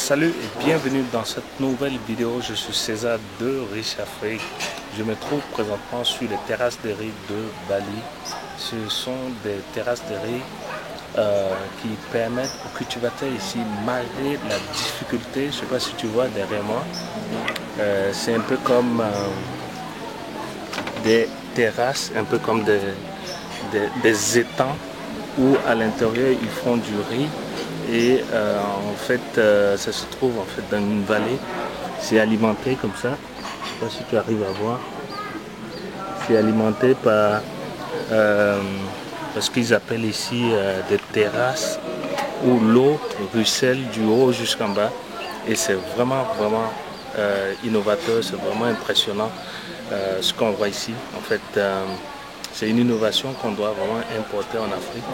Salut et bienvenue dans cette nouvelle vidéo. Je suis César de Riche Afrique. Je me trouve présentement sur les terrasses de riz de Bali. Ce sont des terrasses de riz qui permettent aux cultivateurs ici, malgré la difficulté, je ne sais pas si tu vois derrière moi, c'est un peu comme des terrasses, un peu comme des étangs où à l'intérieur ils font du riz. Et en fait, ça se trouve en fait dans une vallée. C'est alimenté comme ça. Je ne sais pas si tu arrives à voir. C'est alimenté par ce qu'ils appellent ici des terrasses où l'eau ruisselle du haut jusqu'en bas. Et c'est vraiment innovateur. C'est vraiment impressionnant ce qu'on voit ici. En fait, c'est une innovation qu'on doit vraiment importer en Afrique.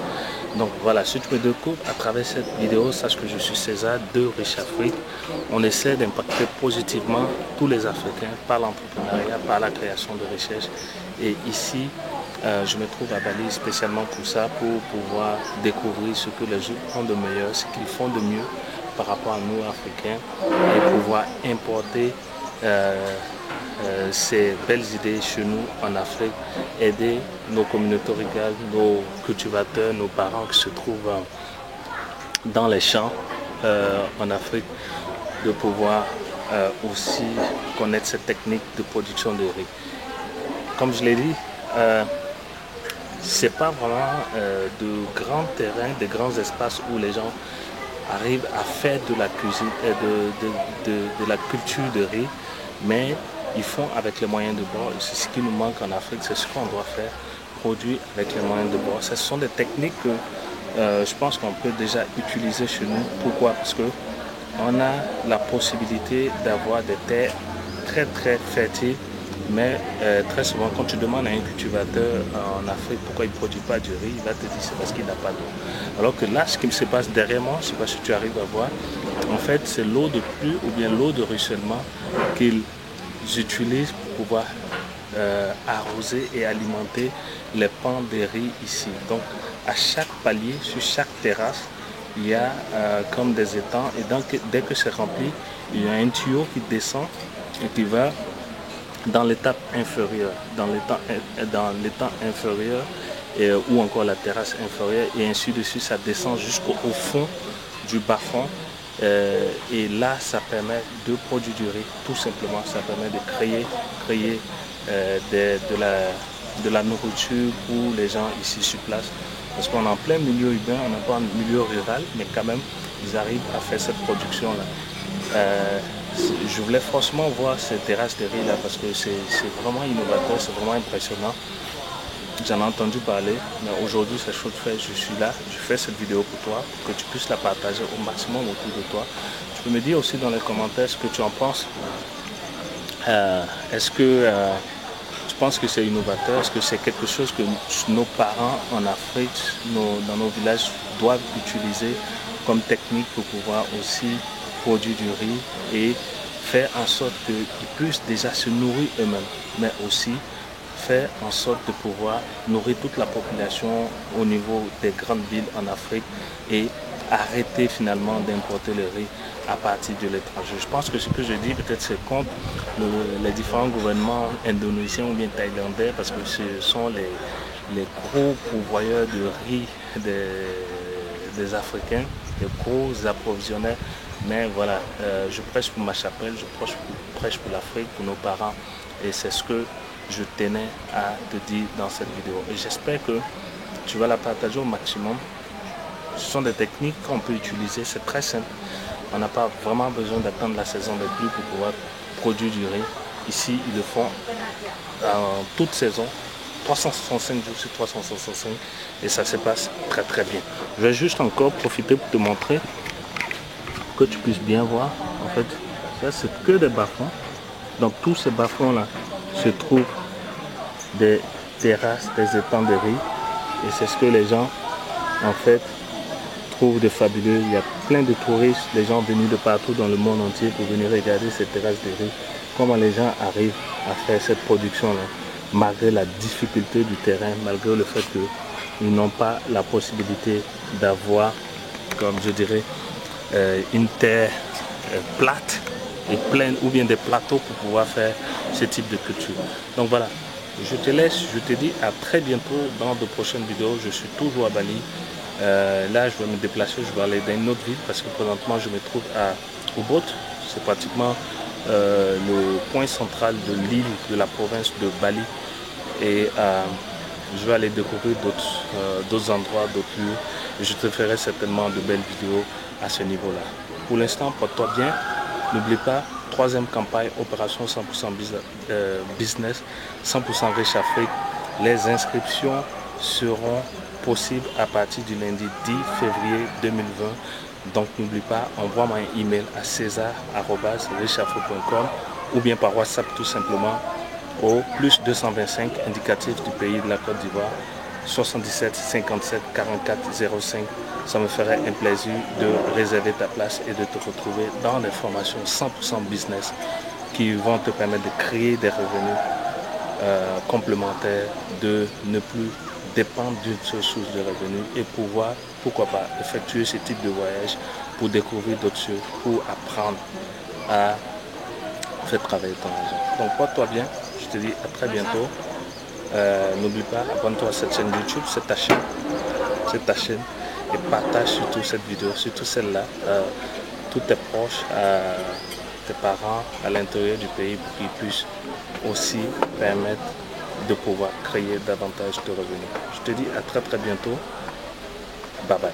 Donc voilà, si tu me découvres à travers cette vidéo, sache que je suis César de Riche Afrique. On essaie d'impacter positivement tous les Africains par l'entrepreneuriat, par la création de recherche. Et ici, je me trouve à Bali spécialement pour ça, pour pouvoir découvrir ce que les autres ont de meilleur, ce qu'ils font de mieux par rapport à nous Africains et pouvoir importer ces belles idées chez nous en Afrique, aider nos communautés rurales, nos cultivateurs, nos parents qui se trouvent dans les champs en Afrique, de pouvoir aussi connaître cette technique de production de riz. Comme je l'ai dit, c'est pas vraiment de grands terrains, de grands espaces où les gens arrivent à faire de la cuisine, de la culture de riz, mais ils font avec les moyens de bord. C'est ce qui nous manque en Afrique, c'est ce qu'on doit faire, produire avec les moyens de bord. Ce sont des techniques que je pense qu'on peut déjà utiliser chez nous. Pourquoi? Parce qu'on a la possibilité d'avoir des terres très fertiles, mais très souvent quand tu demandes à un cultivateur en Afrique pourquoi il ne produit pas du riz, il va te dire c'est parce qu'il n'a pas d'eau. Alors que là, ce qui se passe derrière moi, je ne sais pas si tu arrives à voir, en fait c'est l'eau de pluie ou bien l'eau de ruissellement qu'ils utilisent pour pouvoir arroser et alimenter les pans de riz ici. Donc à chaque palier, sur chaque terrasse, il y a comme des étangs, et donc dès que c'est rempli, il y a un tuyau qui descend et qui va dans l'étape inférieure, ou encore la terrasse inférieure, et ainsi de suite, ça descend jusqu'au fond du bas-fond. Et là, ça permet de produire du riz, tout simplement. Ça permet de créer de la nourriture pour les gens ici sur place. Parce qu'on est en plein milieu urbain, on n'est pas en milieu rural, mais quand même, ils arrivent à faire cette production-là. Je voulais franchement voir ces terrasses de riz là parce que c'est vraiment innovateur, c'est vraiment impressionnant. J'en ai entendu parler, mais aujourd'hui c'est chose faite, je suis là, je fais cette vidéo pour toi, pour que tu puisses la partager au maximum autour de toi. Tu peux me dire aussi dans les commentaires ce que tu en penses. Est-ce que tu penses que c'est innovateur? Est-ce que c'est quelque chose que nos parents en Afrique, dans nos villages, doivent utiliser comme technique pour pouvoir aussi produire du riz et faire en sorte qu'ils puissent déjà se nourrir eux-mêmes, mais aussi faire en sorte de pouvoir nourrir toute la population au niveau des grandes villes en Afrique et arrêter finalement d'importer le riz à partir de l'étranger. Je pense que ce que je dis peut-être c'est contre les différents gouvernements indonésiens ou bien thaïlandais, parce que ce sont les gros pourvoyeurs de riz des Africains, les gros approvisionneurs. Mais voilà, je prêche pour ma chapelle, je prêche pour l'Afrique, pour nos parents. Et c'est ce que je tenais à te dire dans cette vidéo. Et j'espère que tu vas la partager au maximum. Ce sont des techniques qu'on peut utiliser, c'est très simple. On n'a pas vraiment besoin d'attendre la saison des pluies pour pouvoir produire du riz. Ici, ils le font en toute saison, 365 jours sur 365. Et ça se passe très bien. Je vais juste encore profiter pour te montrer, que tu puisses bien voir. En fait, ça c'est que des bas-fonds. Donc tous ces bas-fonds là se trouvent des terrasses, des étangs de riz, et c'est ce que les gens en fait trouvent de fabuleux. Il y a plein de touristes, les gens venus de partout dans le monde entier pour venir regarder ces terrasses de riz, comment les gens arrivent à faire cette production là, malgré la difficulté du terrain, malgré le fait qu'ils n'ont pas la possibilité d'avoir, comme je dirais, une terre plates et pleines, ou bien des plateaux pour pouvoir faire ce type de culture. Donc voilà, je te laisse, je te dis à très bientôt dans de prochaines vidéos. Je suis toujours à Bali. Là, je vais me déplacer, je vais aller dans une autre ville parce que présentement, je me trouve à Ubud. C'est pratiquement le point central de l'île, de la province de Bali. Et je vais aller découvrir d'autres endroits, d'autres lieux. Et je te ferai certainement de belles vidéos à ce niveau-là. Pour l'instant, porte-toi bien. N'oublie pas, troisième campagne, opération 100% business, 100% riche Afrique. Les inscriptions seront possibles à partir du lundi 10 février 2020. Donc n'oublie pas, envoie-moi un email à césar@richafrique.com ou bien par WhatsApp tout simplement au plus 225 indicatif du pays de la Côte d'Ivoire 77 57 44 05. Ça me ferait un plaisir de réserver ta place et de te retrouver dans des formations 100% business qui vont te permettre de créer des revenus complémentaires, de ne plus dépendre d'une seule source de revenus et pouvoir, pourquoi pas, effectuer ce type de voyage pour découvrir d'autres choses, pour apprendre à faire travailler ton argent. Donc porte-toi bien, je te dis à très bientôt. N'oublie pas, abonne-toi à cette chaîne YouTube, c'est ta chaîne, et partage surtout cette vidéo, surtout celle-là, tous tes proches, tes parents à l'intérieur du pays pour qu'ils puissent aussi permettre de pouvoir créer davantage de revenus. Je te dis à très bientôt. Bye bye.